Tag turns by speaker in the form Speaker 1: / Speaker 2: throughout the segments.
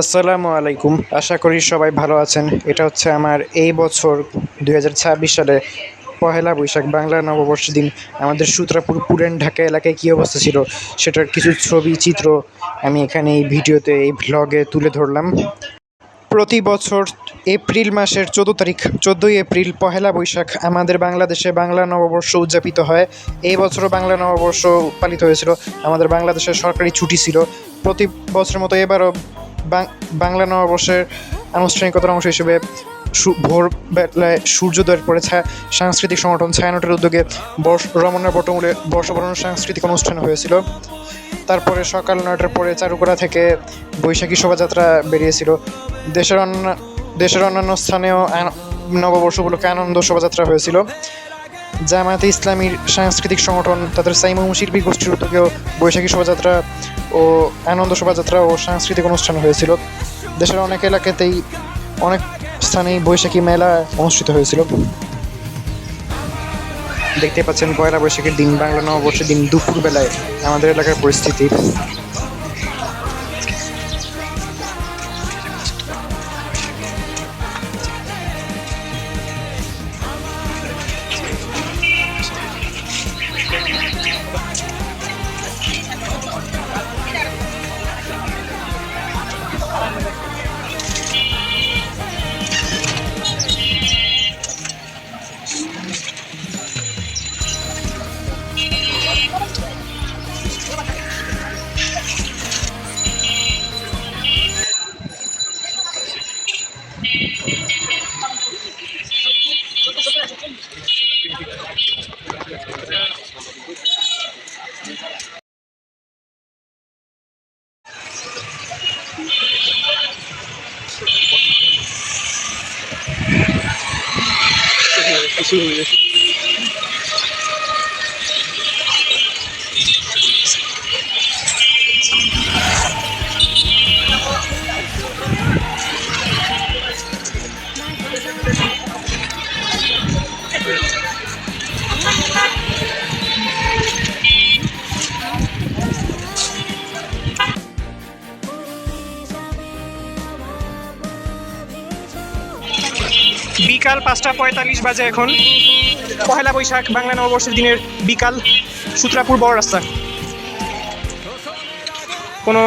Speaker 1: আসসালামু আলাইকুম। আশা করি সবাই ভালো আছেন। এটা হচ্ছে আমার এই বছর ২০২৬ সালে পহেলা বৈশাখ বাংলা নববর্ষের দিন আমাদের সূত্রাপুর পুরান ঢাকা এলাকায় কী অবস্থা ছিল সেটার কিছু ছবি চিত্র আমি এখানে এই ভিডিওতে এই ভ্লগে তুলে ধরলাম। প্রতি বছর এপ্রিল মাসের ১৪ই এপ্রিল পহেলা বৈশাখ আমাদের বাংলাদেশে বাংলা নববর্ষ উদযাপিত হয়। এই বছরও বাংলা নববর্ষ পালিত হয়েছিল। আমাদের বাংলাদেশের সরকারি ছুটি ছিল। প্রতি বছরের মতো এবারও বাংলা নববর্ষের আনুষ্ঠানিকতার অংশ হিসেবে ভোরবেলায় সূর্যোদয়ের পরে সাংস্কৃতিক সংগঠন ছায়ানটের উদ্যোগে রমনা বটমূলে বর্ষবরণ সাংস্কৃতিক অনুষ্ঠান হয়েছিল। তারপরে সকাল ৯টার পরে চারুকলা থেকে বৈশাখী শোভাযাত্রা বেরিয়েছিল। দেশের অন্যান্য স্থানেও নববর্ষ উপলক্ষে আনন্দ শোভাযাত্রা হয়েছিল। জামায়াতে ইসলামীর সাংস্কৃতিক সংগঠন তাদের সাইমুম শিল্পী গোষ্ঠীর উদ্যোগেও বৈশাখী শোভাযাত্রা ও আনন্দ শোভাযাত্রা ও সাংস্কৃতিক অনুষ্ঠান হয়েছিল। দেশের অনেক এলাকাতেই অনেক স্থানেই বৈশাখী মেলা অনুষ্ঠিত হয়েছিল। দেখতে পাচ্ছেন পয়লা বৈশাখের দিন বাংলা নববর্ষের দিন দুপুরবেলায় আমাদের এলাকার পরিস্থিতি।
Speaker 2: বিকাল ৫টা ৪৫ বাজে এখন। পহেলা বৈশাখ বাংলা নববর্ষের দিনের বিকাল, সূত্রাপুর বড় রাস্তা। কোনো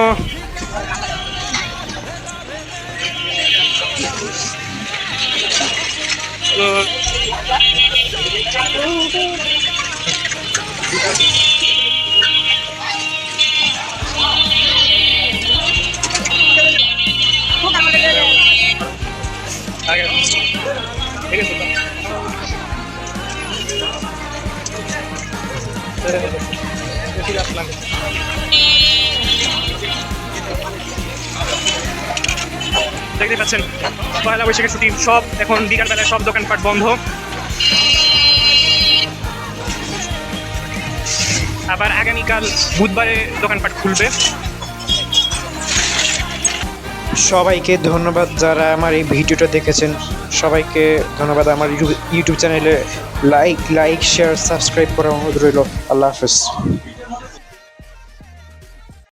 Speaker 2: দেখতে পাচ্ছেন পয়লা বৈশাখের ছুটি, সব এখন বিকালবেলায় সব দোকানপাট বন্ধ। আবার আগামীকাল বুধবারে দোকানপাট খুলবে।
Speaker 1: সবাইকে ধন্যবাদ যারা আমার এই ভিডিওটা দেখেছেন। সবাইকে ধন্যবাদ। আমার ইউটিউব চ্যানেলে লাইক শেয়ার সাবস্ক্রাইব করার অনুরোধ রইল। আল্লাহ হাফেজ।